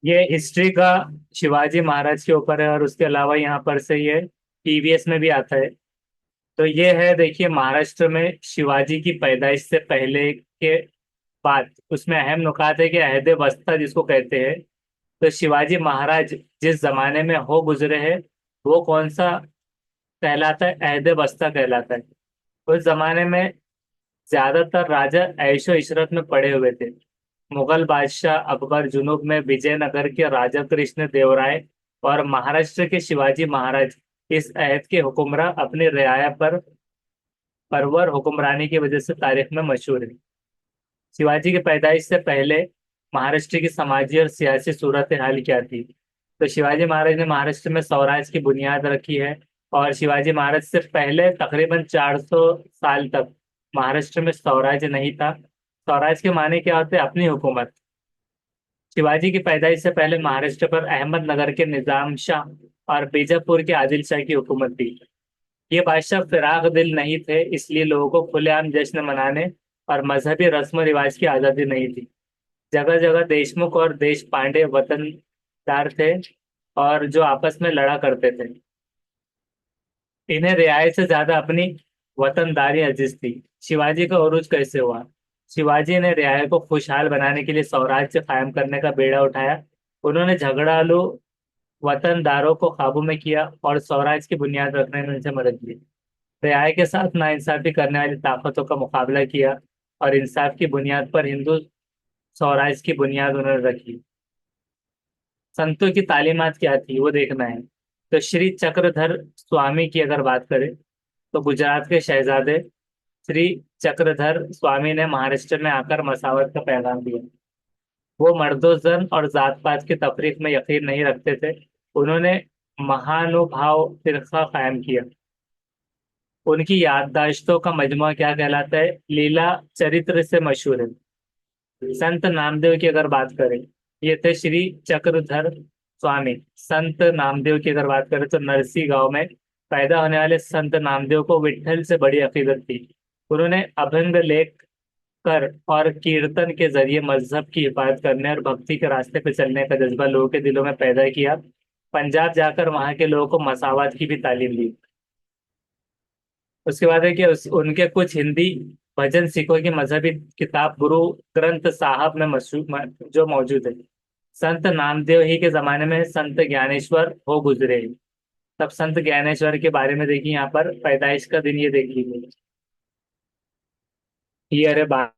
ये हिस्ट्री का शिवाजी महाराज के ऊपर है, और उसके अलावा यहाँ पर से ये टीवीएस में भी आता है। तो ये है, देखिए, महाराष्ट्र में शिवाजी की पैदाइश से पहले के बात। उसमें अहम नुकात है कि अहद वस्ता जिसको कहते हैं। तो शिवाजी महाराज जिस जमाने में हो गुजरे हैं, वो कौन सा कहलाता है? अहद वस्ता कहलाता है। उस जमाने में ज्यादातर राजा ऐशो इशरत में पड़े हुए थे। मुगल बादशाह अकबर जुनूब में विजयनगर के राजा कृष्ण देवराय और महाराष्ट्र के शिवाजी महाराज इस अहद के हुक्मरान अपनी रियाया पर परवर हुक्मरानी की वजह से तारीख में मशहूर है। शिवाजी की पैदाइश से पहले महाराष्ट्र की समाजी और सियासी सूरत हाल क्या थी? तो शिवाजी महाराज ने महाराष्ट्र में स्वराज की बुनियाद रखी है। और शिवाजी महाराज से पहले तकरीबन 400 साल तक महाराष्ट्र में स्वराज नहीं था। स्वराज के माने क्या होते हैं? अपनी हुकूमत। शिवाजी की पैदाइश से पहले महाराष्ट्र पर अहमदनगर के निजाम शाह और बीजापुर के आदिल शाह की हुकूमत थी। ये बादशाह फिराक दिल नहीं थे, इसलिए लोगों को खुलेआम जश्न मनाने और मजहबी रस्म रिवाज की आज़ादी नहीं थी। जगह जगह देशमुख और देश पांडे वतनदार थे, और जो आपस में लड़ा करते थे। इन्हें रियायत से ज्यादा अपनी वतनदारी अजीज थी। शिवाजी का उरूज कैसे हुआ? शिवाजी ने रियायत को खुशहाल बनाने के लिए स्वराज्य कायम करने का बेड़ा उठाया। उन्होंने झगड़ालू वतनदारों को काबू में किया और स्वराज की बुनियाद रखने में उनसे मदद ली। रियाय के साथ नाइंसाफी करने वाली ताकतों का मुकाबला किया, और इंसाफ की बुनियाद पर हिंदू स्वराज की बुनियाद उन्होंने रखी। संतों की तालीमात क्या थी, वो देखना है। तो श्री चक्रधर स्वामी की अगर बात करें, तो गुजरात के शहजादे श्री चक्रधर स्वामी ने महाराष्ट्र में आकर मसावत का पैगाम दिया। वो मर्दोजन और जात पात की तफरीक में यकीन नहीं रखते थे। उन्होंने महानुभाव फिरका कायम किया। उनकी याददाश्तों का मजमुआ क्या कहलाता है? लीला चरित्र से मशहूर है। संत नामदेव की अगर बात करें, ये थे श्री चक्रधर स्वामी। संत नामदेव की अगर बात करें, तो नरसी गांव में पैदा होने वाले संत नामदेव को विट्ठल से बड़ी अकीदत थी। उन्होंने अभंग लेख कर और कीर्तन के जरिए मजहब की हिफाजत करने और भक्ति के रास्ते पर चलने का जज्बा लोगों के दिलों में पैदा किया। पंजाब जाकर वहां के लोगों को मसावत की भी तालीम दी। उसके बाद है कि उनके कुछ हिंदी भजन सिखों की मजहबी किताब गुरु ग्रंथ साहब में जो मौजूद है। संत नामदेव ही के जमाने में संत ज्ञानेश्वर हो गुजरे। तब संत ज्ञानेश्वर के बारे में देखिए, यहाँ पर पैदाइश का दिन ये देख लीजिए। ये अरे बात।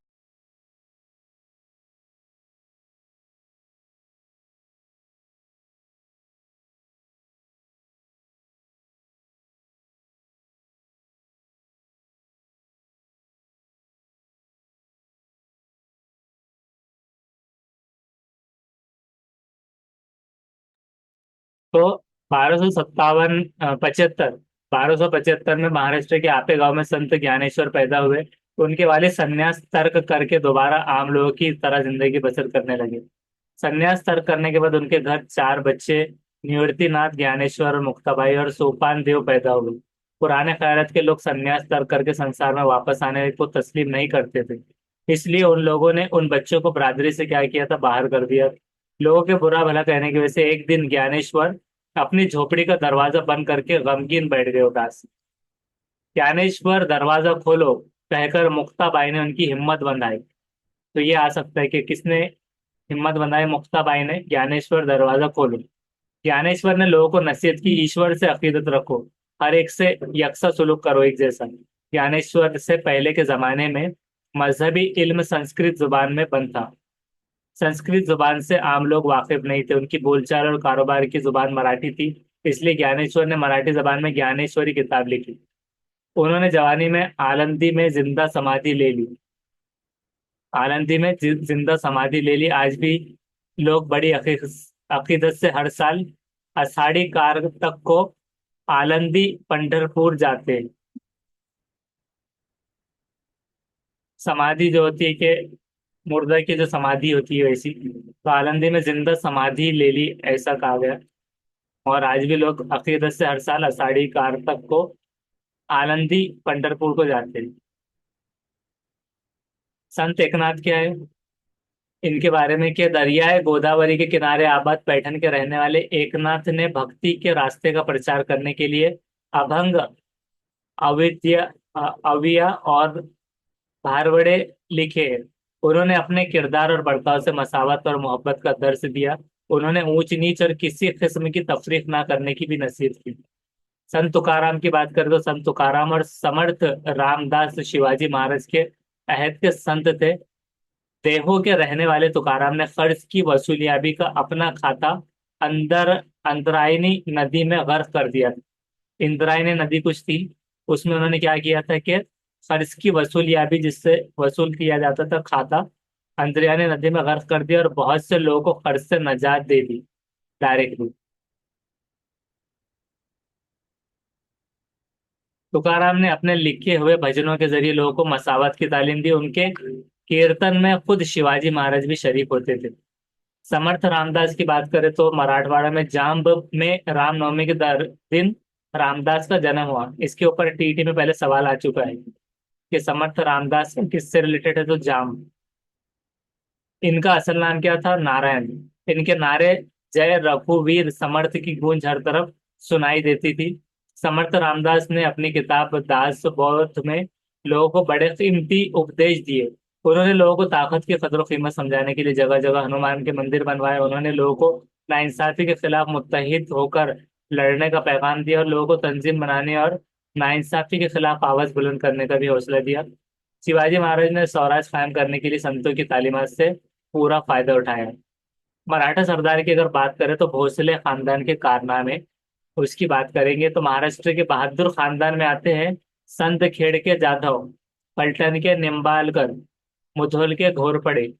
तो 1257 75 1275 में महाराष्ट्र के आपे गांव में संत ज्ञानेश्वर पैदा हुए। उनके वालिद संन्यास तर्क करके दोबारा आम लोगों की तरह जिंदगी बसर करने लगे। संन्यास तर्क करने के बाद उनके घर 4 बच्चे निवृत्तिनाथ, ज्ञानेश्वर और मुक्ताबाई और सोपान देव पैदा हुए। पुराने ख्यालात के लोग संन्यास तर्क करके संसार में वापस आने को तस्लीम नहीं करते थे। इसलिए उन लोगों ने उन बच्चों को बरादरी से क्या किया था? बाहर कर दिया। लोगों के बुरा भला कहने की वजह से एक दिन ज्ञानेश्वर अपनी झोपड़ी का दरवाजा बंद करके गमगीन बैठ गए उदास। ज्ञानेश्वर, दरवाजा खोलो कहकर मुक्ताबाई ने उनकी हिम्मत बंधाई। तो ये आ सकता है कि किसने हिम्मत बंधाई? मुक्ताबाई ने। ज्ञानेश्वर, दरवाजा खोलो। ज्ञानेश्वर ने लोगों को नसीहत की, ईश्वर से अकीदत रखो, हर एक से यकसा सुलूक करो, एक जैसा। ज्ञानेश्वर से पहले के जमाने में मजहबी इल्म संस्कृत जुबान में बंद था। संस्कृत जुबान से आम लोग वाकिफ नहीं थे। उनकी बोलचाल और कारोबार की जुबान मराठी थी। इसलिए ज्ञानेश्वर ने मराठी जबान में ज्ञानेश्वरी किताब लिखी। उन्होंने जवानी में आलंदी में जिंदा समाधि ले ली। आलंदी में जिंदा समाधि ले ली। आज भी लोग बड़ी अकीदत से हर साल आषाढ़ी तक को आलंदी पंढरपुर जाते हैं। समाधि जो होती है कि मुर्दा की जो समाधि होती है वैसी, तो आलंदी में जिंदा समाधि ले ली, ऐसा कहा गया। और आज भी लोग अकीदत से हर साल आषाढ़ी तक को आलंदी पंढरपुर को जाते हैं। संत एकनाथ क्या है? इनके बारे में कि दरियाए गोदावरी के किनारे आबाद पैठन के रहने वाले एकनाथ ने भक्ति के रास्ते का प्रचार करने के लिए अभंग, अविद्या, अविया और भारवड़े लिखे। उन्होंने अपने किरदार और बर्ताव से मसावत और मोहब्बत का दर्श दिया। उन्होंने ऊंच नीच और किसी किस्म की तफरीक ना करने की भी नसीहत की। संत तुकाराम की बात करें तो संत तुकाराम और समर्थ रामदास शिवाजी महाराज के अहद के संत थे। देहो के रहने वाले तुकाराम ने कर्ज की वसूलियाबी का अपना खाता अंदर अंतरायनी नदी में गर्क कर दिया। इंद्रायणी नदी कुछ थी, उसमें उन्होंने क्या किया था कि कर्ज की वसूलियाबी जिससे वसूल किया जाता था खाता, अंतर्यानी नदी में गर्क कर दिया और बहुत से लोगों को कर्ज से नजात दे दी डायरेक्टली। तुकाराम ने अपने लिखे हुए भजनों के जरिए लोगों को मसावत की तालीम दी। उनके कीर्तन में खुद शिवाजी महाराज भी शरीक होते थे। समर्थ रामदास की बात करें तो मराठवाड़ा में जाम्ब में रामनवमी के दिन रामदास का जन्म हुआ। इसके ऊपर टीटी में पहले सवाल आ चुका है कि समर्थ रामदास किससे रिलेटेड है, तो जाम्ब। इनका असल नाम क्या था? नारायण। इनके नारे जय रघुवीर समर्थ की गूंज हर तरफ सुनाई देती थी। समर्थ रामदास ने अपनी किताब दास बोध में लोगों को बड़े कीमती उपदेश दिए। उन्होंने लोगों को ताकत की कदर कीमत समझाने के लिए जगह जगह हनुमान के मंदिर बनवाए। उन्होंने लोगों को नाइंसाफी के खिलाफ मुत्तहिद होकर लड़ने का पैगाम दिया और लोगों को तंजीम बनाने और नाइंसाफी के खिलाफ आवाज बुलंद करने का भी हौसला दिया। शिवाजी महाराज ने स्वराज कायम करने के लिए संतों की तालीमात से पूरा फायदा उठाया। मराठा सरदार की अगर बात करें तो भोसले खानदान के कारनामे, उसकी बात करेंगे तो महाराष्ट्र के बहादुर खानदान में आते हैं संत खेड़ के जाधव, पलटन के निम्बालकर, मुधोल के घोरपड़े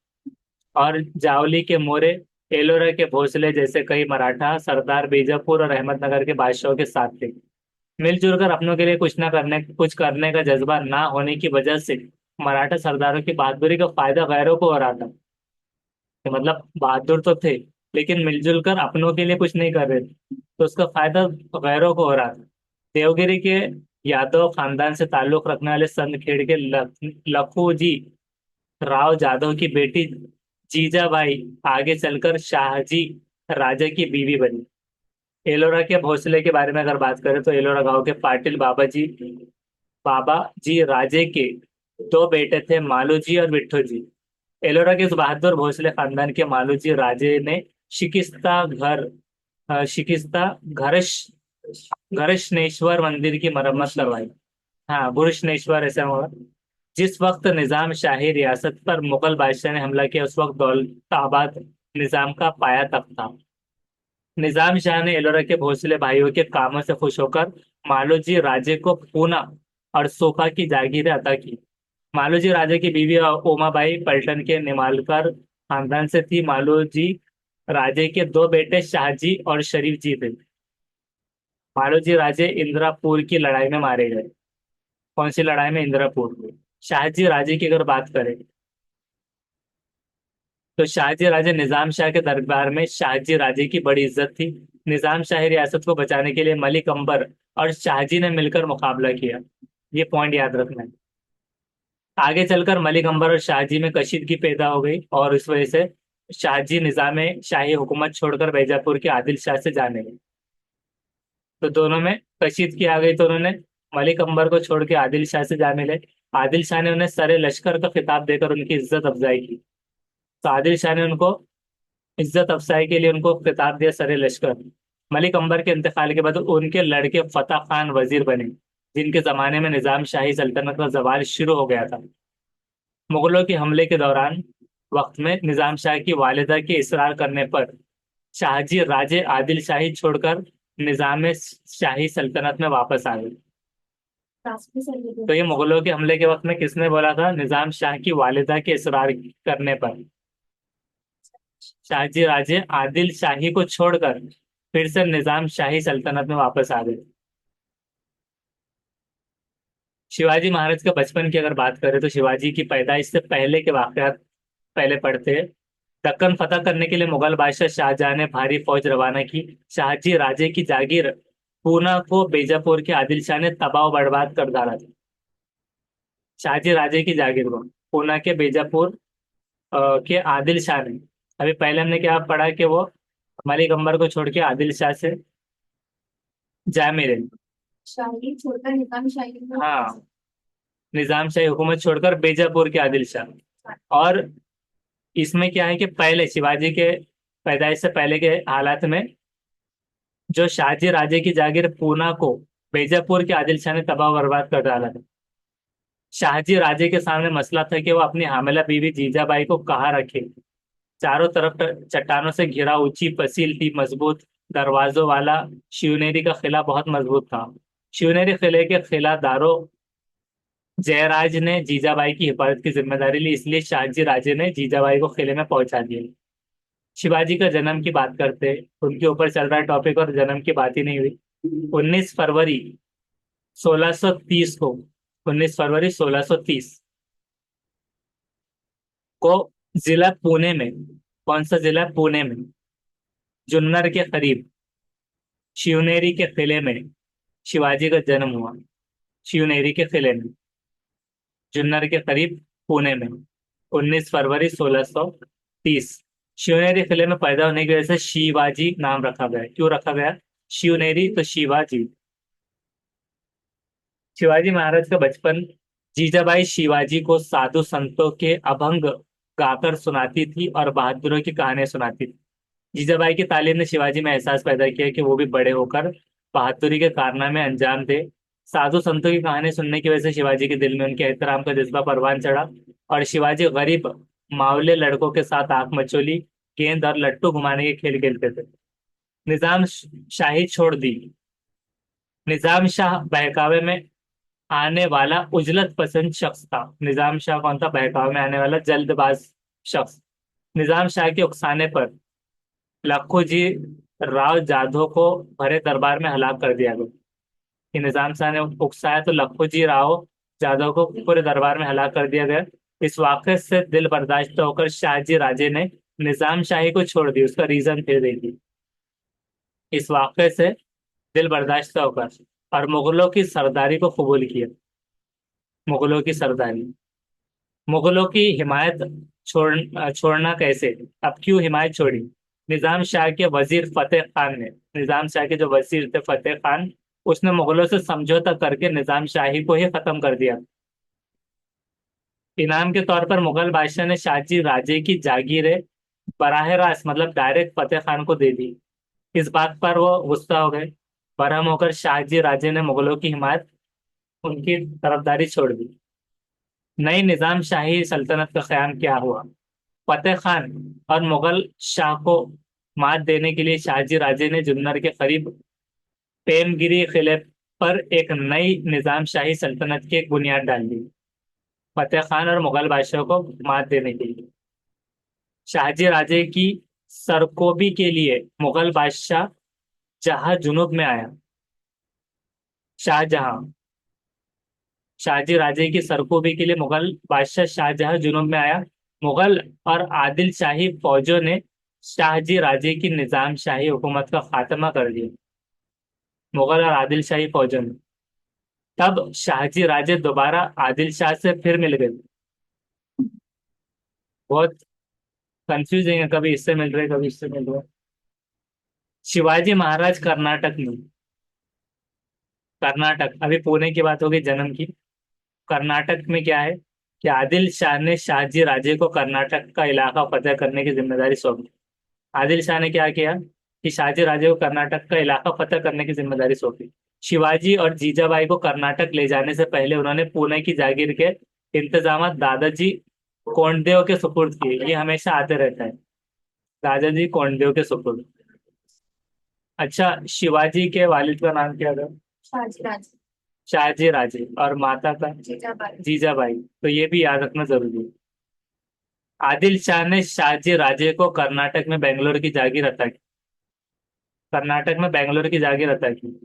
और जावली के मोरे, एलोरा के भोसले जैसे कई मराठा सरदार बीजापुर और अहमदनगर के बादशाहों के साथ थे। मिलजुल कर अपनों के लिए कुछ करने का जज्बा ना होने की वजह से मराठा सरदारों की बहादुरी का फायदा गैरों को हो रहा था। कि मतलब बहादुर तो थे लेकिन मिलजुल कर अपनों के लिए कुछ नहीं कर रहे थे, तो उसका फायदा गैरों को हो रहा था। देवगिरी के यादव खानदान से ताल्लुक रखने वाले संत खेड़ के लखू जी राव जाधव की बेटी जीजाबाई आगे चलकर शाहजी राजा की बीवी बनी। एलोरा के भोसले के बारे में अगर बात करें तो एलोरा गांव के पाटिल बाबा जी राजे के दो बेटे थे, मालू जी और विट्ठू जी। एलोरा के इस बहादुर भोसले खानदान के मालू जी राजे ने शिकिस्ता घरश घरशनेश्वर मंदिर की मरम्मत करवाई। हाँ, बुरशनेश्वर ऐसा हुआ। जिस वक्त निजाम शाही रियासत पर मुगल बादशाह ने हमला किया उस वक्त दौलताबाद निजाम का पाया तख्त था। निजाम शाह ने एलोरा के भोसले भाइयों के कामों से खुश होकर मालोजी राजे को पूना और सोपा की जागीरें अता की। मालोजी राजे की बीवी ओमाबाई पलटन के निमालकर खानदान से थी। मालोजी राजे के दो बेटे शाहजी और शरीफ जी थे। मालोजी राजे इंदिरापुर की लड़ाई में मारे गए। कौन सी लड़ाई में? इंदिरापुर में। शाहजी राजे की अगर बात करें तो शाहजी राजे निजाम शाह के दरबार में शाहजी राजे की बड़ी इज्जत थी। निजाम शाही रियासत को बचाने के लिए मलिक अंबर और शाहजी ने मिलकर मुकाबला किया। ये पॉइंट याद रखना है। आगे चलकर मलिक अंबर और शाहजी में कशीदगी पैदा हो गई और इस वजह से शाहजी निजाम शाही हुकूमत छोड़कर बीजापुर के आदिल शाह से जाने लगे। तो दोनों में कशीदगी आ गई तो उन्होंने मलिक अंबर को छोड़ के आदिल शाह से जाने लगे। आदिल शाह ने उन्हें सरे लश्कर का खिताब देकर उनकी इज्जत अफजाई की। तो आदिल शाह ने उनको इज्जत अफजाई के लिए उनको खिताब दिया सरे लश्कर। मलिक अंबर के इंतकाल के बाद उनके लड़के फतेह खान वजीर बने, जिनके जमाने में निजाम शाही सल्तनत का जवाल शुरू हो गया था। मुगलों के हमले के दौरान वक्त में निजाम शाह की वालिदा के इसरार करने पर शाहजी राजे आदिल शाही छोड़कर निजाम शाही सल्तनत में वापस आ गए। तो ये मुगलों के हमले के वक्त में किसने बोला था? निजाम शाह की वालिदा के इसरार करने पर शाहजी राजे आदिल शाही को छोड़कर फिर से निजाम शाही सल्तनत में वापस आ गए। शिवाजी महाराज के बचपन की अगर बात करें तो शिवाजी की पैदाइश से पहले के वाकयात पहले पढ़ते हैं। दक्कन फतह करने के लिए मुगल बादशाह शाहजहां ने भारी फौज रवाना की। शाहजी राजे की जागीर पूना को बीजापुर के आदिल शाह ने तबाह और बर्बाद कर डाला था। शाहजी राजे की जागीर को पूना के बीजापुर कि आदिल शाह ने, अभी पहले हमने क्या पढ़ा कि वो मलिक अंबर को छोड़ के आदिल शाह से जा मिले। शाही छोड़कर निजाम शाही को। हाँ, निजाम शाही हुकूमत छोड़कर बीजापुर के आदिल शाह। और इसमें क्या है कि पहले शिवाजी के पैदाइश से पहले के हालात में जो शाहजी राजे की जागीर पूना को बीजापुर के आदिल शाह ने तबाह बर्बाद कर डाला था। शाहजी राजे के सामने मसला था कि वो अपनी हामिला बीवी जीजाबाई को कहाँ रखे। चारों तरफ चट्टानों से घिरा ऊंची पसील थी, मजबूत दरवाजों वाला शिवनेरी का किला बहुत मजबूत था। शिवनेरी किले के किलादारों जयराज ने जीजाबाई की हिफाजत की जिम्मेदारी ली, इसलिए शाहजी राजे ने जीजाबाई को किले में पहुंचा दिया। शिवाजी का जन्म की बात करते, उनके ऊपर चल रहा टॉपिक और जन्म की बात ही नहीं हुई। 19 फरवरी 1630 को, 19 फरवरी 1630 को जिला पुणे में, कौन सा जिला? पुणे में जुन्नर के करीब शिवनेरी के किले में शिवाजी का जन्म हुआ। शिवनेरी के किले में, जुन्नर के करीब, पुणे में, 19 फरवरी 1630। शिवनेरी किले में पैदा होने की वजह से शिवाजी नाम रखा गया। क्यों रखा गया शिवनेरी? तो शिवाजी, शिवाजी महाराज का बचपन, जीजाबाई शिवाजी को साधु संतों के अभंग गाकर सुनाती थी और बहादुरों की कहानियां सुनाती थी। जीजाबाई की तालीम ने शिवाजी में एहसास पैदा किया कि वो भी बड़े होकर बहादुरी के कारनामे अंजाम दे। साधु संतों की कहानी सुनने की वजह से शिवाजी के दिल में उनके एहतराम का जज्बा परवान चढ़ा और शिवाजी गरीब मावले लड़कों के साथ आंख मचोली, गेंद और लट्टू घुमाने के खेल खेलते थे। निजाम शाही छोड़ दी। निजाम शाह बहकावे में आने वाला उजलत पसंद शख्स था। निजाम शाह कौन था? बहकावे में आने वाला जल्दबाज शख्स। निजाम शाह के उकसाने पर लखोजी राव जाधव को भरे दरबार में हलाक कर दिया गया। कि निजाम शाह ने उकसाया तो लखोजी राव जाधव को पूरे दरबार में हलाक कर दिया गया। इस वाक़े से दिल बर्दाश्त होकर शाहजी राजे ने निजाम शाही को छोड़ दी। उसका रीजन थे देखिए, इस वाक़े से दिल बर्दाश्त होकर और मुगलों की सरदारी को कबूल किया। मुगलों की सरदारी, मुगलों की हिमायत छोड़ना कैसे? अब क्यों हिमायत छोड़ी? निजाम शाह के वजीर फतेह खान ने, निजाम शाह के जो वजीर थे फतेह खान, उसने मुगलों से समझौता करके निजाम शाही को ही खत्म कर दिया। इनाम के तौर पर मुगल बादशाह ने शाहजी राजे की जागीरें बराह रास्त, मतलब डायरेक्ट फतेह खान को दे दी। इस बात पर वो गुस्सा हो गए। बरहम होकर शाहजी राजे ने मुगलों की हिमायत, उनकी तरफदारी छोड़ दी। नई निजाम शाही सल्तनत का क्याम क्या हुआ? फतेह खान और मुगल शाह को मात देने के लिए शाहजी राजे ने जुन्नर के करीब पेमगिरी किले पर एक नई निजाम शाही सल्तनत की एक बुनियाद डाल दी। फतेह खान और मुगल बादशाह को मात देने के लिए शाहजी राजे की सरकोबी के लिए मुगल बादशाह जहां जुनूब में आया, शाहजहां, शाहजी राजे की सरकोबी के लिए मुगल बादशाह शाहजहां जुनूब में आया। मुगल और आदिल शाही फौजों ने शाहजी राजे की निजाम शाही हुकूमत का खात्मा कर दिया। मुगल और आदिल शाही फौजों ने, तब शाहजी राजे दोबारा आदिल शाह से फिर मिल गए। बहुत कंफ्यूजिंग है, कभी इससे मिल रहे कभी इससे मिल रहे। शिवाजी महाराज कर्नाटक में, कर्नाटक, अभी पुणे की बात होगी जन्म की। कर्नाटक में क्या है कि आदिल शाह ने शाहजी राजे को कर्नाटक का इलाका फतेह करने की जिम्मेदारी सौंपी। आदिल शाह ने क्या किया कि शाहजी राजे को कर्नाटक का इलाका फतेह करने की जिम्मेदारी सौंपी। शिवाजी और जीजाबाई को कर्नाटक ले जाने से पहले उन्होंने पुणे की जागीर के इंतजाम दादाजी कोंडदेव के सुपुर्द किए। ये हमेशा आते रहता है, दादाजी कोंडदेव के सुपुर्द। अच्छा, शिवाजी के वालिद का नाम क्या था? शाहजी राजे। शाहजी राजे। और माता का? जीजाबाई। जीजाबाई। तो ये भी याद रखना जरूरी है। आदिल शाह ने शाहजी राजे को कर्नाटक में बेंगलोर की जागीर अता की। कर्नाटक में बेंगलोर की जागीर अता की।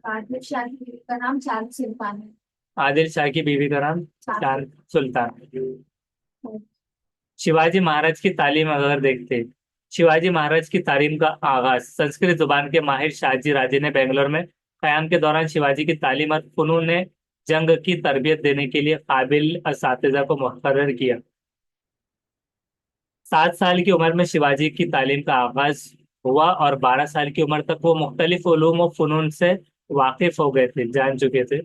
आदिल शाह की बीवी का नाम चांद सुल्तान है। आदिल शाह की बीवी का नाम चांद चांद सुल्तान। सुल्तान। शिवाजी महाराज की तालीम अगर देखते हैं, शिवाजी महाराज की तालीम का आगाज संस्कृत जुबान के माहिर शाहजी राजे ने बेंगलोर में कयाम के दौरान शिवाजी की तालीम और फनून जंग की तरबियत देने के लिए काबिल असातिज़ा को मुकर्रर किया। 7 साल की उम्र में शिवाजी की तालीम का आगाज हुआ और 12 साल की उम्र तक वो मुख्तलिफ उलूम और फनून से वाकिफ हो गए थे, जान चुके थे।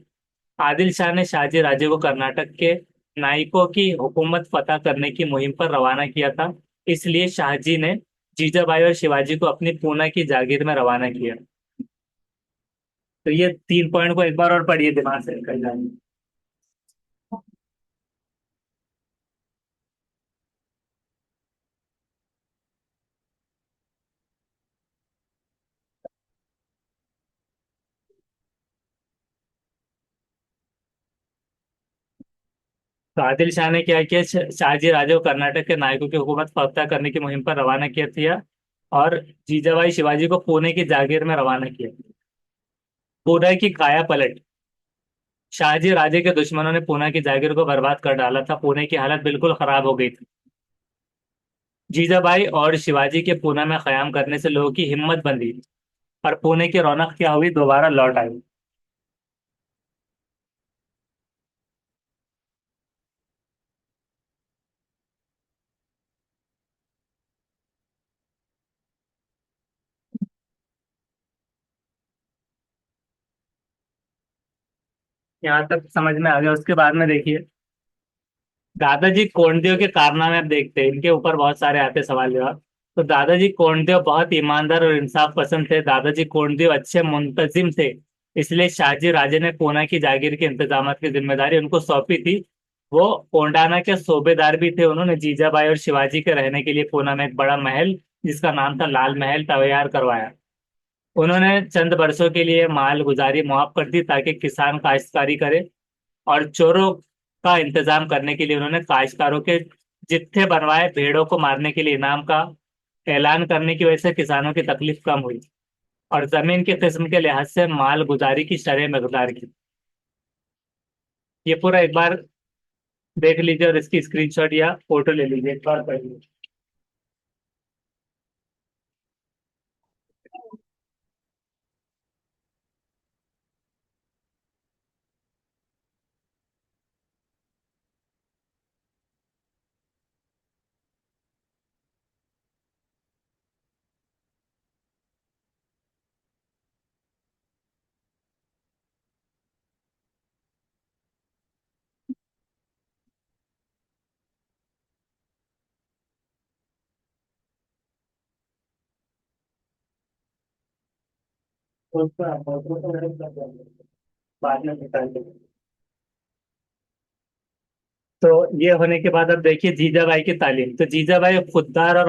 आदिल शाह ने शाहजी राजे को कर्नाटक के नायकों की हुकूमत फतह करने की मुहिम पर रवाना किया था। इसलिए शाहजी ने जीजाबाई और शिवाजी को अपनी पूना की जागीर में रवाना किया। तो ये 3 पॉइंट को एक बार और पढ़िए, दिमाग से निकल जाएंगे। तो आदिल शाह ने क्या किया, शाहजी राजे को कर्नाटक के नायकों की हुकूमत फतह करने की मुहिम पर रवाना किया और जीजाबाई शिवाजी को पुणे की जागीर में रवाना किया। पूना की काया पलट। शाहजी राजे के दुश्मनों ने पूना की जागीर को बर्बाद कर डाला था। पुणे की हालत बिल्कुल खराब हो गई थी। जीजाबाई और शिवाजी के पूना में कयाम करने से लोगों की हिम्मत बंधी और पुणे की रौनक क्या हुई, दोबारा लौट आई। यहाँ तक समझ में आ गया। उसके बाद में देखिए, दादाजी कोंडदेव के कारनामे अब देखते हैं। इनके ऊपर बहुत सारे आते सवाल जवाब। तो दादाजी कोंडदेव बहुत ईमानदार और इंसाफ पसंद थे। दादाजी कोंडदेव अच्छे मुंतजिम थे। इसलिए शाहजी राजे ने पूना की जागीर के इंतजाम की जिम्मेदारी उनको सौंपी थी। वो कोंडाना के सूबेदार भी थे। उन्होंने जीजाबाई और शिवाजी के रहने के लिए पूना में एक बड़ा महल, जिसका नाम था लाल महल, तैयार करवाया। उन्होंने चंद बरसों के लिए माल गुजारी मुआफ कर दी ताकि किसान काश्तकारी करे। और चोरों का इंतजाम करने के लिए उन्होंने काश्तकारों के जित्थे बनवाए। भेड़ों को मारने के लिए इनाम का ऐलान करने की वजह से किसानों की तकलीफ कम हुई। और जमीन की किस्म के लिहाज से माल गुजारी की शरह मकदार की। ये पूरा एक बार देख लीजिए और इसकी स्क्रीनशॉट या फोटो ले लीजिए, एक बार पढ़ लीजिए। उसका फोटो तो मैंने कर दिया, बाद में निकाल देंगे। तो ये होने के बाद अब देखिए जीजाबाई की तालीम। तो जीजाबाई खुददार और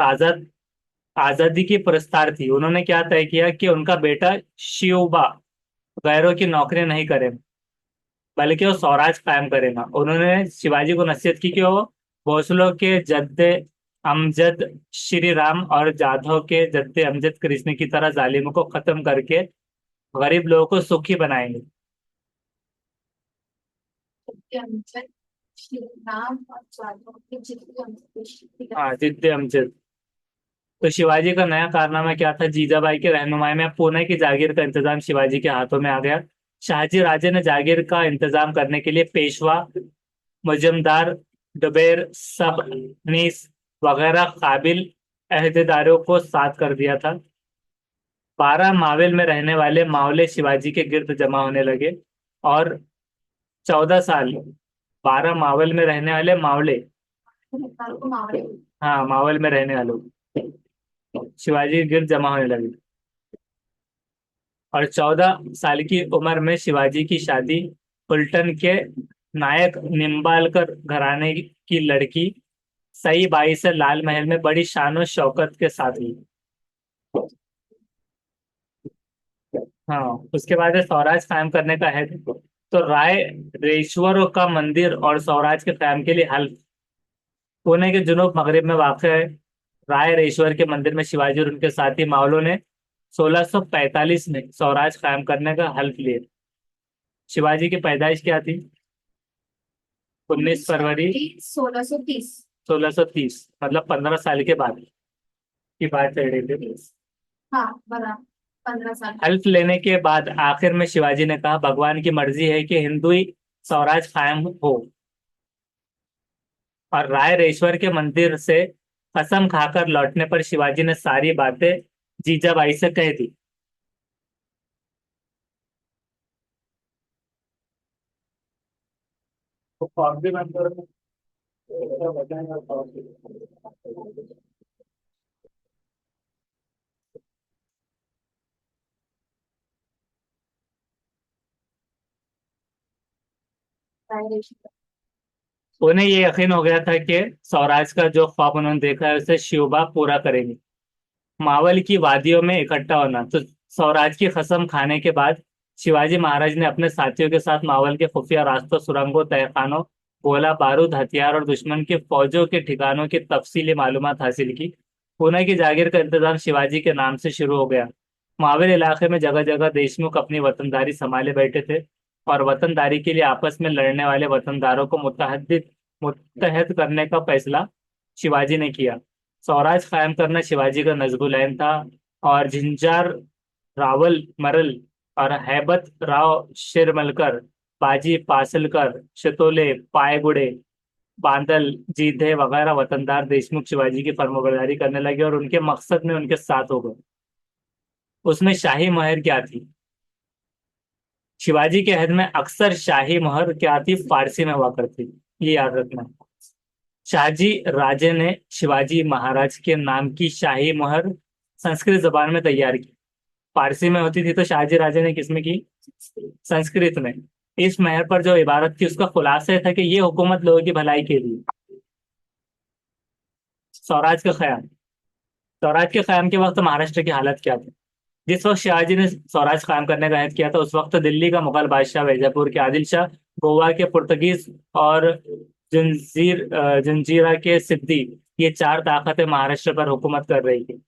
आजादी की पुरस्कार थी। उन्होंने क्या तय किया कि उनका बेटा शिवबा गैरों की नौकरी नहीं करे, बल्कि वो स्वराज कायम करेगा। उन्होंने शिवाजी को नसीहत की कि वो भोसलों के जद्दे अमजद श्री राम और जाधव के जद्दे अमजद कृष्ण की तरह जालिमों को खत्म करके गरीब लोगों को सुखी बनाएंगे। के अनुसार श्री राम और जादव के जितने हाँ, जिद्दे अमजद। तो शिवाजी का नया कारनामा क्या था, जीजाबाई की रहनुमाई में पुणे की जागीर का इंतजाम शिवाजी के हाथों में आ गया। शाहजी राजे ने जागीर का इंतजाम करने के लिए पेशवा, मुजमदार, डुबेर, सबनीस वगैरह काबिल अहदेदारों को साथ कर दिया था। 12 माविल में रहने वाले मावले शिवाजी के गिर्द जमा होने लगे। और 14 साल, 12 मावल में रहने वाले मावले, को मारे। हाँ, मावल में रहने वालों शिवाजी के गिर्द जमा होने लगे। और 14 साल की उम्र में शिवाजी की शादी फुलटन के नायक निम्बालकर घराने की लड़की सई बाई से लाल महल में बड़ी शान और शौकत के साथ हुई। हाँ, उसके बाद है स्वराज कायम करने का है। तो राय रेश्वर का मंदिर और स्वराज के कायम के लिए हल पुणे के जुनूब मगरब में वाक़ है। राय रेश्वर के मंदिर में शिवाजी और उनके साथी मावलों ने 1645 में स्वराज कायम करने का हल्फ लिया। शिवाजी की पैदाइश क्या थी? 19 फरवरी 1630। 1630, मतलब 15 साल के बाद की बात चल रही थी। हाँ बराबर 15 साल। हल्फ लेने के बाद आखिर में शिवाजी ने कहा, भगवान की मर्जी है कि हिंदुई स्वराज कायम हो। और राय रेश्वर के मंदिर से कसम खाकर लौटने पर शिवाजी ने सारी बातें जीजाबाई से कह दी। तो फौज भी बंद करो। डायरेक्शन। उन्हें ये यकीन हो गया था कि स्वराज का जो ख्वाब उन्होंने देखा है उसे शिवबा पूरा करेंगे। मावल की वादियों में इकट्ठा होना। तो स्वराज की कसम खाने के बाद शिवाजी महाराज ने अपने साथियों के साथ मावल के खुफिया रास्तों, सुरंगों, तहखानों, गोला बारूद, हथियार और दुश्मन के फौजों के ठिकानों की तफसीली मालूमात हासिल की। पुणे की जागीर का इंतजाम शिवाजी के नाम से शुरू हो गया। मावल इलाके में जगह जगह देशमुख अपनी वतनदारी संभाले बैठे थे और वतनदारी के लिए आपस में लड़ने वाले वतनदारों को मुत्तहद करने का फैसला शिवाजी ने किया। स्वराज कायम करना शिवाजी का नजबुल ऐन था। और झिंजार, रावल मरल और हैबत राव शिरमलकर, बाजी पासलकर, शितोले, पायगुड़े, बांदल, जीधे वगैरह वतनदार देशमुख शिवाजी की फर्माबरदारी करने लगे और उनके मकसद में उनके साथ हो गए। उसमें शाही मोहर क्या थी? शिवाजी के अहद में अक्सर शाही मोहर क्या थी, फारसी में हुआ करती। ये याद रखना। शाहजी राजे ने शिवाजी महाराज के नाम की शाही मोहर संस्कृत जबान में तैयार की। फारसी में होती थी तो शाहजी राजे ने किसमें की? संस्कृत में। इस मोहर पर जो इबारत थी उसका खुलासा ये था कि ये हुकूमत लोगों की भलाई के लिए। स्वराज का ख्याल। स्वराज के कायम के वक्त महाराष्ट्र की हालत क्या थी? जिस वक्त शिवाजी ने स्वराज कायम करने का अहद किया था उस वक्त दिल्ली का मुगल बादशाह, बीजापुर के आदिल शाह, गोवा के पुर्तगीज और जंजीरा के सिद्दी, ये चार ताकतें महाराष्ट्र पर हुकूमत कर रही थी।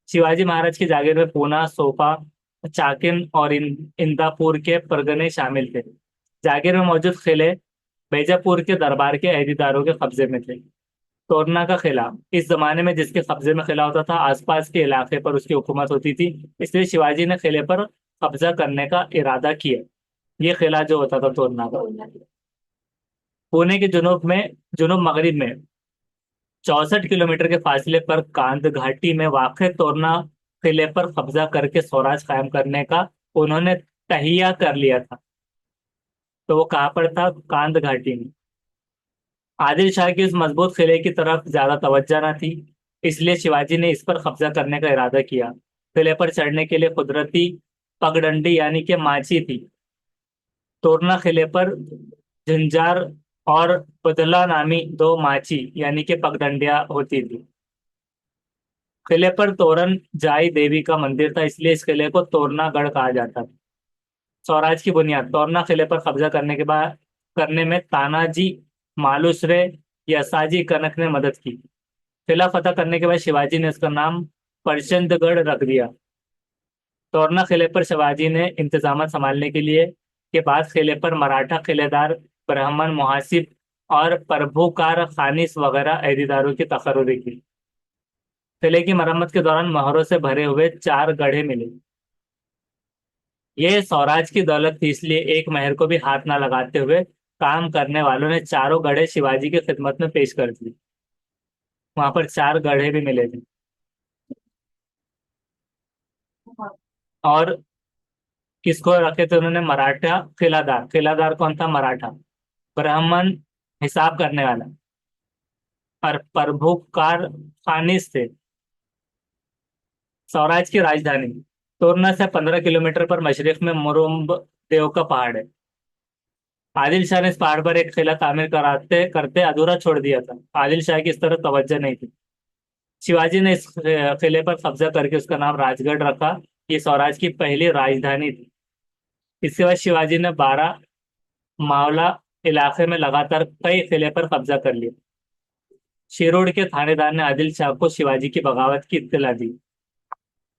शिवाजी महाराज की जागीर में पूना, सोपा, चाकिन और इंदापुर के परगने शामिल थे। जागीर में मौजूद किले बीजापुर के दरबार के अहदेदारों के कब्जे में थे। तोरना का किला, इस जमाने में जिसके कब्जे में किला होता था आसपास के इलाके पर उसकी हुकूमत होती थी, इसलिए शिवाजी ने किले पर कब्जा करने का इरादा किया। ये किला जो होता था तोरना का, पुणे के जुनूब मगरिब में 64 किलोमीटर के फासले पर कांद घाटी में वाक़ तोरना किले पर कब्जा करके स्वराज कायम करने का उन्होंने तहिया कर लिया था। तो वो कहाँ पर था? कांद घाटी में। आदिल शाह की उस मजबूत किले की तरफ ज्यादा तवज्जो न थी, इसलिए शिवाजी ने इस पर कब्जा करने का इरादा किया। किले पर चढ़ने के लिए कुदरती पगडंडी यानी कि माची थी। तोरना किले पर झंजार और बदला नामी दो माची यानी कि पगडंडियां होती थी। किले पर तोरण जाई देवी का मंदिर था, इसलिए इस किले को तोरनागढ़ कहा जाता था। स्वराज की बुनियाद। तोरना किले पर कब्जा करने में तानाजी मालुसरे यसाजी कनक ने मदद की। किला फतह करने के बाद शिवाजी ने इसका नाम परचंदगढ़ रख दिया। तोरना किले पर शिवाजी ने इंतजाम संभालने के बाद किले पर मराठा किलेदार, ब्राह्मण, मुहासिब और प्रभुकार खानिस वगैरह अहदेदारों की तकर्री की। किले की मरम्मत के दौरान मोहरों से भरे हुए 4 गड्ढे मिले। ये स्वराज की दौलत थी, इसलिए एक महर को भी हाथ ना लगाते हुए काम करने वालों ने चारों गड्ढे शिवाजी की खिदमत में पेश कर दिए। वहां पर 4 गड्ढे भी मिले थे। और किसको रखे थे उन्होंने? मराठा किलादार। किलादार कौन था? मराठा। ब्राह्मण हिसाब करने वाला। और प्रभुकार खानिस थे। स्वराज की राजधानी। तोरना से 15 किलोमीटर पर मशरिक में मुरुम्ब देव का पहाड़ है। आदिल शाह ने इस पहाड़ पर एक किला तामीर कराते करते अधूरा छोड़ दिया था। आदिल शाह की इस तरफ तवज्जो नहीं थी। शिवाजी ने इस किले पर कब्जा करके उसका नाम राजगढ़ रखा। ये स्वराज की पहली राजधानी थी। इसके बाद शिवाजी ने 12 मावला इलाके में लगातार कई किले पर कब्जा कर लिया। शिरोड के थानेदार ने आदिल शाह को शिवाजी की बगावत की इत्तला दी।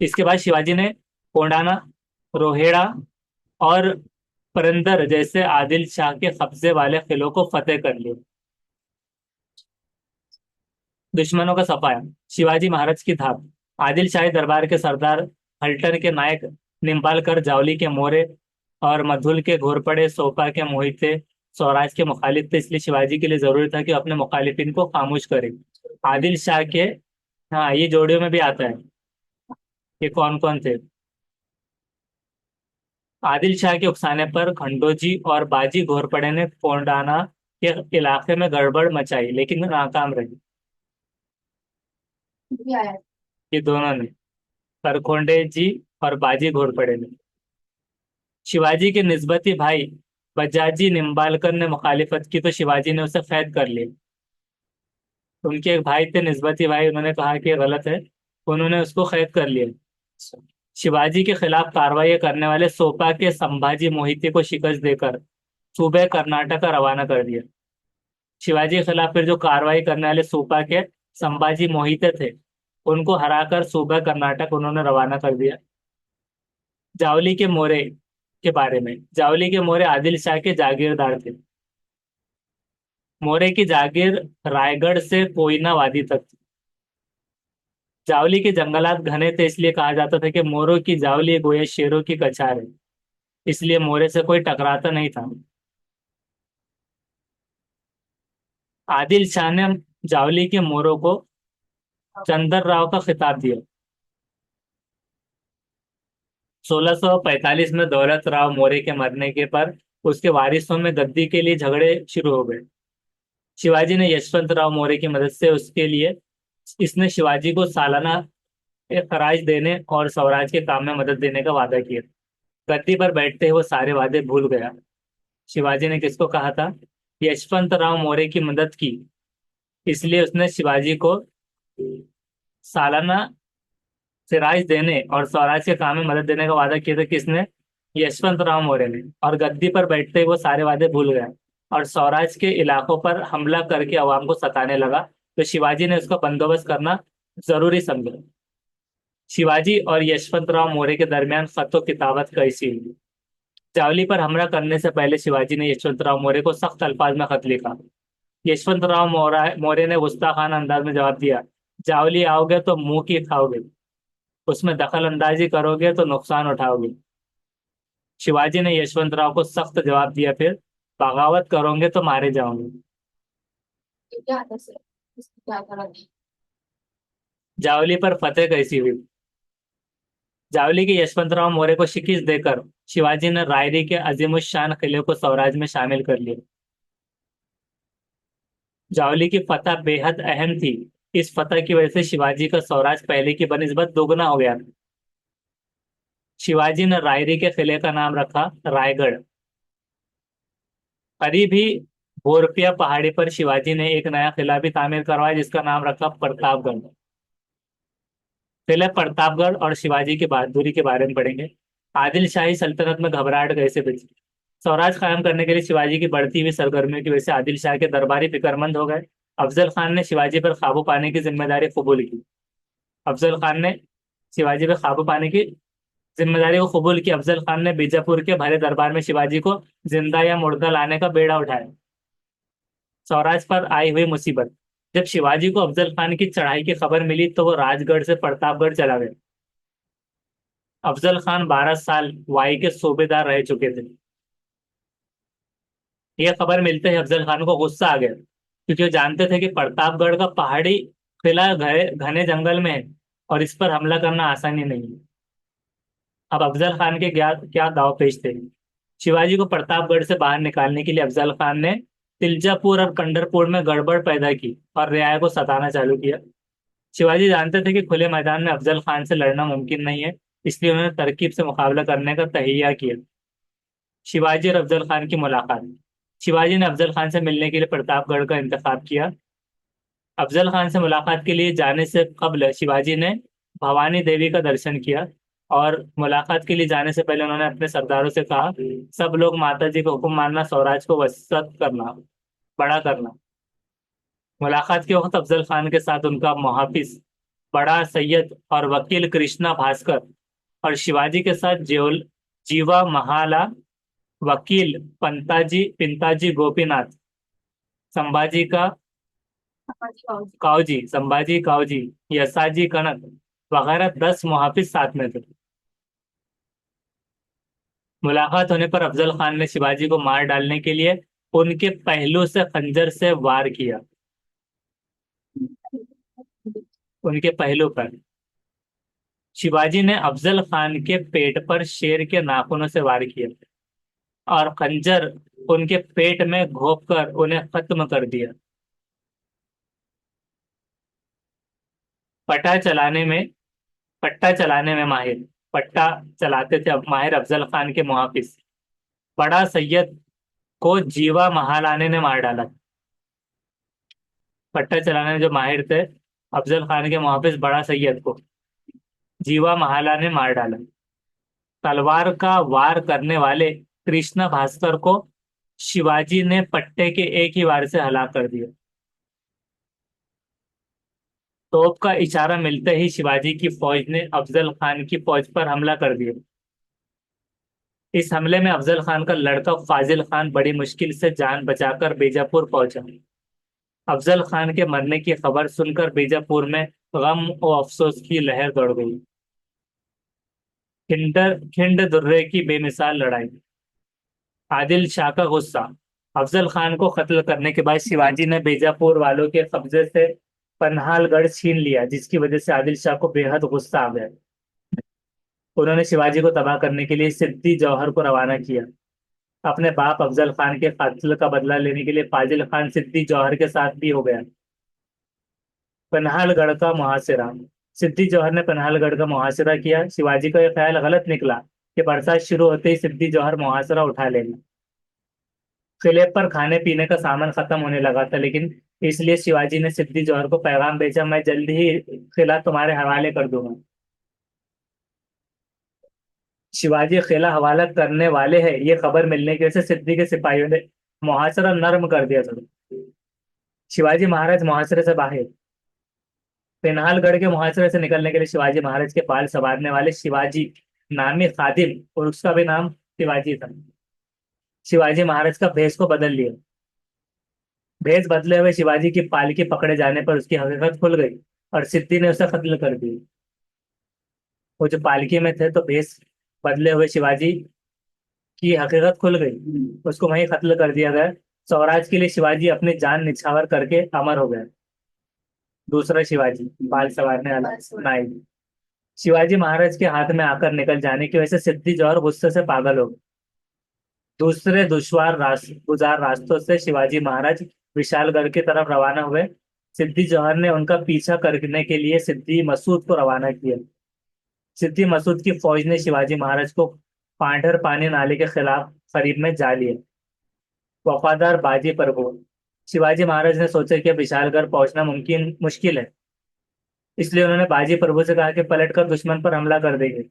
इसके बाद शिवाजी ने कोंडाना, रोहेड़ा और पुरंदर जैसे आदिल शाह के कब्जे वाले किलों को फतेह कर लिया। दुश्मनों का सफाया। शिवाजी महाराज की धाक। आदिल शाही दरबार के सरदार हल्टन के नायक, निम्बालकर, जावली के मोरे और मधुल के घोरपड़े, सोपा के मोहिते स्वराज के मुखालिफ थे, इसलिए शिवाजी के लिए जरूरी था कि वो अपने मुखालिफिन को खामोश करे। आदिल शाह के हाँ, ये जोड़ियों में भी आता है। ये कौन कौन थे? आदिल शाह के उकसाने पर खंडोजी और बाजी घोरपड़े ने कोंडाना के इलाके में गड़बड़ मचाई लेकिन नाकाम रही। भी आया। ये दोनों ने, करकोंडे जी और बाजी घोरपड़े ने। शिवाजी के निस्बती भाई बजाजी निम्बालकर ने मुखालिफत की तो शिवाजी ने उसे कैद कर लिया। उनके एक भाई थे निस्बती भाई, उन्होंने कहा कि ये गलत है, उन्होंने उसको कैद कर लिया। शिवाजी के खिलाफ कार्रवाई करने वाले सोपा के संभाजी मोहिते को शिकस्त देकर सूबे कर्नाटक का रवाना कर दिया। शिवाजी के खिलाफ फिर जो कार्रवाई करने वाले सोपा के संभाजी मोहिते थे, उनको हराकर सूबा कर्नाटक उन्होंने रवाना कर दिया। जावली के मोरे के बारे में, जावली के मोरे आदिल शाह के जागीरदार थे। मोरे की जागीर रायगढ़ से कोयना वादी तक थी। जावली के जंगलात घने थे, इसलिए कहा जाता था कि मोरों की जावली गोया शेरों की कछार है। इसलिए मोरे से कोई टकराता नहीं था। आदिल शाह ने जावली के मोरों को चंदर राव का खिताब दिया। 1645 में दौलत राव मोरे के मरने के पर उसके वारिसों में गद्दी के लिए झगड़े शुरू हो गए। शिवाजी ने यशवंत राव मौर्य की मदद से उसके लिए इसने शिवाजी को सालाना एक खराज देने और स्वराज के काम में मदद देने का वादा किया। गद्दी पर बैठते ही वो सारे वादे भूल गया। शिवाजी ने किसको कहा था? यशवंत राव मौर्य की मदद की, इसलिए उसने शिवाजी को सालाना सिराज देने और स्वराज के काम में मदद देने का वादा किया था। किसने? यशवंत राव मौर्य ने। और गद्दी पर बैठते ही वो सारे वादे भूल गया और स्वराज के इलाकों पर हमला करके अवाम को सताने लगा। तो शिवाजी ने उसका बंदोबस्त करना जरूरी समझा। शिवाजी और यशवंत राव मौर्य के दरमियान खतो किताबत कैसी हुई? जावली पर हमला करने से पहले शिवाजी ने यशवंत राव मौर्य को सख्त अल्फाज में खत लिखा। यशवंत राव मौर्य मौर्य ने गुस्ताखाना अंदाज में जवाब दिया, जावली आओगे तो मुंह की खाओगे, उसमें दखल अंदाजी करोगे तो नुकसान उठाओगे। शिवाजी ने यशवंत राव को सख्त जवाब दिया, फिर बगावत करोगे तो मारे जाओगे। ये क्या था सर? इसको क्या करा? जावली पर फतेह कैसी हुई? जावली के यशवंत राव मौर्य को शिकस्त देकर शिवाजी ने रायरी के अजीमुशान किले को स्वराज में शामिल कर लिया। जावली की फतह बेहद अहम थी। इस फतह की वजह से शिवाजी का स्वराज पहले की बनिस्बत दोगुना हो गया। शिवाजी ने रायरी के किले का नाम रखा रायगढ़। करीब ही भोरपिया पहाड़ी पर शिवाजी ने एक नया किला भी तामीर करवाया जिसका नाम रखा प्रतापगढ़। पहले प्रतापगढ़ और शिवाजी की बहादुरी के बारे में पढ़ेंगे। आदिल शाही सल्तनत में घबराहट कैसे बची? स्वराज कायम करने के लिए शिवाजी की बढ़ती हुई सरगर्मियों की वजह से आदिल शाह के दरबारी फिक्रमंद हो गए। अफजल खान ने शिवाजी पर काबू पाने की जिम्मेदारी कबूल की। अफजल खान ने शिवाजी पर काबू पाने की जिम्मेदारी को कबूल की। अफजल खान ने बीजापुर के भरे दरबार में शिवाजी को जिंदा या मुर्दा लाने का बेड़ा उठाया। स्वराज पर आई हुई मुसीबत। जब शिवाजी को अफजल खान की चढ़ाई की खबर मिली तो वो राजगढ़ से प्रतापगढ़ चला गया। अफजल खान 12 साल वाई के सूबेदार रह चुके थे। यह खबर मिलते ही अफजल खान को गुस्सा आ गया, क्योंकि वो जानते थे कि प्रतापगढ़ का पहाड़ी किला घने जंगल में है और इस पर हमला करना आसानी नहीं है। अब अफजल खान के क्या क्या दाव पेश थे? शिवाजी को प्रतापगढ़ से बाहर निकालने के लिए अफजल खान ने तिलजापुर और पंढरपुर में गड़बड़ पैदा की और रियाया को सताना चालू किया। शिवाजी जानते थे कि खुले मैदान में अफजल खान से लड़ना मुमकिन नहीं है, इसलिए उन्होंने तरकीब से मुकाबला करने का तहिया किया। शिवाजी और अफजल खान की मुलाकात। शिवाजी ने अफजल खान से मिलने के लिए प्रतापगढ़ का इंतखाब किया। अफजल खान से मुलाकात के लिए जाने से कबल शिवाजी ने भवानी देवी का दर्शन किया और मुलाकात के लिए जाने से पहले उन्होंने अपने सरदारों से कहा, सब लोग माता जी का हुक्म मानना, स्वराज को वसत करना, बड़ा करना। मुलाकात के वक्त अफजल खान के साथ उनका मुहाफिज बड़ा सैयद और वकील कृष्णा भास्कर और शिवाजी के साथ जीवा महाला वकील पंताजी पिंताजी गोपीनाथ संभाजी का समझ पाओ। कावजी संभाजी कावजी यसाजी कनक वगैरह 10 मुहाफिज साथ में थे। मुलाकात होने पर अफजल खान ने शिवाजी को मार डालने के लिए उनके पहलू से खंजर से वार किया। उनके पहलू पर। शिवाजी ने अफजल खान के पेट पर शेर के नाखूनों से वार किया और खंजर उनके पेट में घोंप कर उन्हें खत्म कर दिया। पटा चलाने में पट्टा चलाने में माहिर पट्टा चलाते थे अब माहिर अफजल खान के मुहाफिज बड़ा सैयद को जीवा महालाने ने मार डाला। पट्टा चलाने में जो माहिर थे अफजल खान के मुहाफिज बड़ा सैयद को जीवा महाला ने मार डाला। तलवार का वार करने वाले कृष्ण भास्कर को शिवाजी ने पट्टे के एक ही वार से हलाक कर दिया। तोप का इशारा मिलते ही शिवाजी की फौज ने अफजल खान की फौज पर हमला कर दिया। इस हमले में अफजल खान का लड़का फाजिल खान बड़ी मुश्किल से जान बचाकर बीजापुर पहुंचा। अफजल खान के मरने की खबर सुनकर बीजापुर में गम और अफसोस की लहर दौड़ गई। खिंड दुर्रे की बेमिसाल लड़ाई। आदिल शाह का गुस्सा। अफजल खान को कत्ल करने के बाद शिवाजी ने बीजापुर वालों के कब्जे से पन्हालगढ़ छीन लिया, जिसकी वजह से आदिल शाह को बेहद गुस्सा आ गया। उन्होंने शिवाजी को तबाह करने के लिए सिद्दी जौहर को रवाना किया। अपने बाप अफजल खान के कत्ल का बदला लेने के लिए फाजिल खान सिद्दी जौहर के साथ भी हो गया। पन्हालगढ़ का मुहासिरा। सिद्दी जौहर ने पन्हालगढ़ का मुहासिरा किया। शिवाजी का यह ख्याल गलत निकला कि बरसात शुरू होते ही सिद्दी जौहर मुहासिरा उठा लेगा। किले पर खाने पीने का सामान खत्म होने लगा था, लेकिन इसलिए शिवाजी ने सिद्दी जौहर को पैगाम भेजा, मैं जल्दी ही किला तुम्हारे हवाले कर दूंगा। शिवाजी किला हवाला करने वाले हैं ये खबर मिलने की वजह से सिद्दी के सिपाहियों ने मुहासरा नर्म कर दिया था। शिवाजी महाराज मुहासरे से बाहर। पिनाहलगढ़ के मुहासरे से निकलने के लिए शिवाजी महाराज के बाल संवारने वाले शिवाजी नामी खादिम, और उसका भी नाम शिवाजी था, शिवाजी महाराज का भेष को बदल लिया। भेष बदले हुए शिवाजी की पालकी पकड़े जाने पर उसकी हकीकत खुल गई और सिद्दी ने उसे कत्ल कर दिया। वो जो पालकी में थे तो भेष बदले हुए शिवाजी की हकीकत खुल गई, उसको वहीं कत्ल कर दिया गया। स्वराज के लिए शिवाजी अपनी जान निछावर करके अमर हो गए। दूसरा शिवाजी बाल संवारने वाला नायक। शिवाजी महाराज के हाथ में आकर निकल जाने की वजह से सिद्दी जौहर गुस्से से पागल हो गए। दूसरे दुश्वार गुजार रास्तों से शिवाजी महाराज विशालगढ़ की तरफ रवाना हुए। सिद्दी जौहर ने उनका पीछा करने के लिए सिद्दी मसूद को रवाना किया। सिद्दी मसूद की फौज ने शिवाजी महाराज को पांढर पानी नाले के खिलाफ करीब में जा लिया। वफादार बाजी प्रभु। शिवाजी महाराज ने सोचा कि अब विशालगढ़ पहुंचना मुमकिन मुश्किल है, इसलिए उन्होंने बाजी प्रभु से कहा कि पलट कर दुश्मन पर हमला कर देंगे।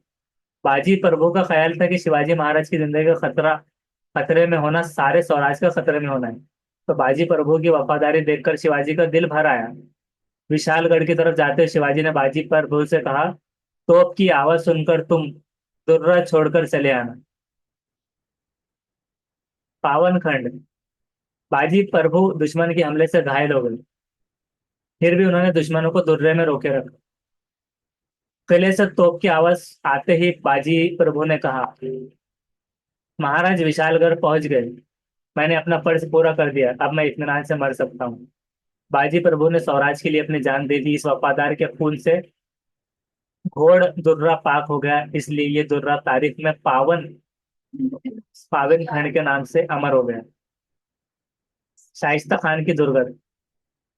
बाजी प्रभु का ख्याल था कि शिवाजी महाराज की जिंदगी का खतरे में होना सारे स्वराज का खतरे में होना है। तो बाजी प्रभु की वफादारी देखकर शिवाजी का दिल भर आया। विशालगढ़ की तरफ जाते हुए शिवाजी ने बाजी प्रभु से कहा, तोप की आवाज सुनकर तुम दुर्रा छोड़कर चले आना। पावन खंड। बाजी प्रभु दुश्मन के हमले से घायल हो गए, फिर भी उन्होंने दुश्मनों को दुर्रे में रोके रखा। किले से तोप की आवाज आते ही बाजी प्रभु ने कहा, महाराज विशालगढ़ पहुंच गए, मैंने अपना फर्ज पूरा कर दिया, अब मैं इत्मीनान से मर सकता हूँ। बाजी प्रभु ने स्वराज के लिए अपनी जान दे दी। इस वफादार के खून से घोड़ दुर्रा पाक हो गया, इसलिए ये दुर्रा तारीख में पावन खंड के नाम से अमर हो गया। शाइस्ता खान की दुर्गत।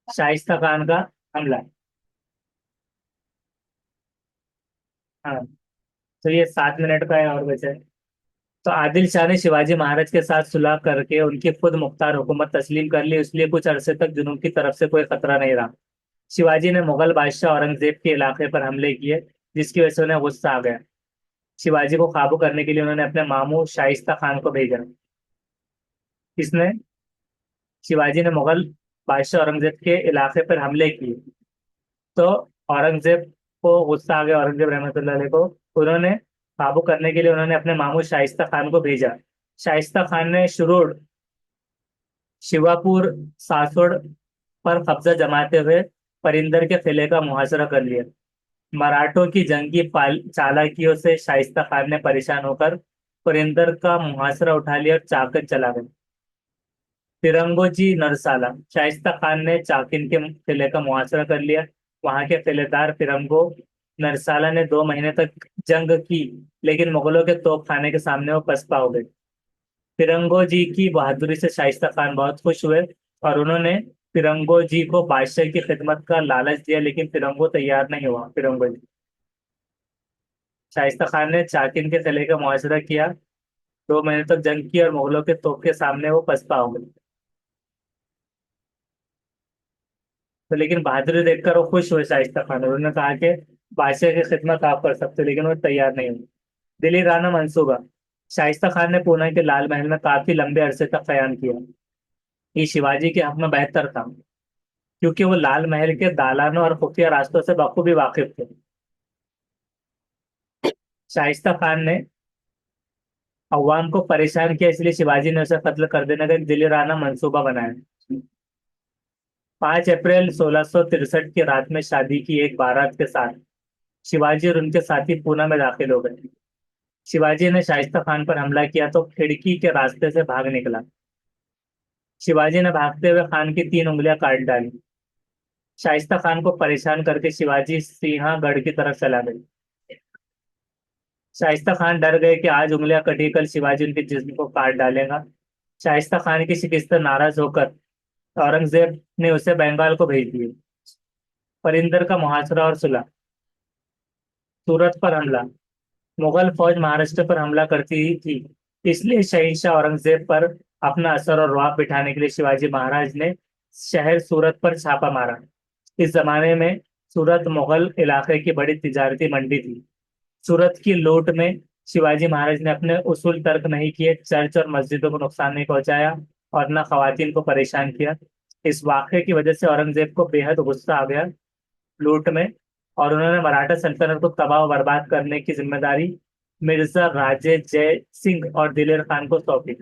शाइस्ता खान का हमला। हाँ, तो ये 7 मिनट का है और वैसे। तो आदिल शाह ने शिवाजी महाराज के साथ सुलह करके उनकी खुद मुख्तार हुकूमत तस्लीम कर ली, इसलिए कुछ अरसे तक जुनून की तरफ से कोई खतरा नहीं रहा। शिवाजी ने मुगल बादशाह औरंगजेब के इलाके पर हमले किए, जिसकी वजह से उन्हें गुस्सा आ गया। शिवाजी को काबू करने के लिए उन्होंने अपने मामू शाइस्ता खान को भेजा। इसने शिवाजी ने मुगल बादशाह औरंगजेब के इलाके पर हमले किए, तो औरंगजेब को गुस्सा आ गया, औरंगजेब रहमतुल्लाह अलैह को। उन्होंने काबू करने के लिए उन्होंने अपने मामू शाइस्ता खान को भेजा। शाइस्ता खान ने शुरूर, शिवापुर, सासुड़ पर कब्जा जमाते हुए परिंदर के किले का मुहासरा कर लिया। मराठों की जंगी चालाकियों से शाइस्ता खान ने परेशान होकर परिंदर का मुहासरा उठा लिया और चाकन चला गया। तिरंगोजी नरसाला। शाइस्ता खान ने चाकिन के किले का मुहासरा कर लिया। वहां के फिलेदार फिरंगो नरसाला ने 2 महीने तक जंग की, लेकिन मुगलों के तोपखाने के सामने वो पसपा हो गए। फिरंगो जी की बहादुरी से शाइस्ता खान बहुत खुश हुए और उन्होंने फिरंगो जी को बादशाह की खिदमत का लालच दिया, लेकिन फिरंगो तैयार नहीं हुआ। फिरंगो जी, शाइस्ता खान ने चाकिन के किले का मुआहदा किया, 2 महीने तक जंग की और मुगलों के तोप के सामने वो पसपा हो गए। तो लेकिन बहादुरी देखकर वो खुश हुए शाइस्ता खान, उन्होंने कहा कि बादशाह की खिदमत आप कर सकते हो, लेकिन वो तैयार नहीं हुए। दिल्ली राणा मंसूबा। शाइस्ता खान ने पुणे के लाल महल में काफी लंबे अरसे तक कयाम किया। ये शिवाजी के हक में बेहतर था, क्योंकि वो लाल महल के दालानों और खुफिया रास्तों से बखूबी वाकिफ थे। शाइस्ता खान ने अवाम को परेशान किया, इसलिए शिवाजी ने उसे कत्ल कर देने का एक दिल्ली राणा मंसूबा बनाया। 5 अप्रैल 1663 की रात में शादी की एक बारात के साथ शिवाजी और उनके साथी पूना में दाखिल हो गए। शिवाजी ने शाइस्ता खान पर हमला किया तो खिड़की के रास्ते से भाग निकला। शिवाजी ने भागते हुए खान की 3 उंगलियां काट डाली। शाइस्ता खान को परेशान करके शिवाजी सिंहगढ़ की तरफ चला गए। शाइस्ता खान डर गए कि आज उंगलियां कटी, कल शिवाजी उनके जिस्म को काट डालेगा। शाइस्ता खान की शिकस्त से नाराज होकर औरंगजेब ने उसे बंगाल को भेज दिया। परिंदर का मुहासरा और सुलह। सूरत पर हमला। मुगल फौज महाराष्ट्र पर हमला करती थी, इसलिए शहंशाह औरंगजेब पर अपना असर और रुआब बिठाने के लिए शिवाजी महाराज ने शहर सूरत पर छापा मारा। इस जमाने में सूरत मुगल इलाके की बड़ी तिजारती मंडी थी। सूरत की लूट में शिवाजी महाराज ने अपने उसूल तर्क नहीं किए, चर्च और मस्जिदों को नुकसान नहीं पहुंचाया और न खवातीन को परेशान किया। इस वाक़े की वजह से औरंगजेब को बेहद गुस्सा आ गया लूट में, और उन्होंने मराठा सल्तनत को तबाह और बर्बाद करने की जिम्मेदारी मिर्जा राजे जय सिंह और दिलेर खान को सौंपी।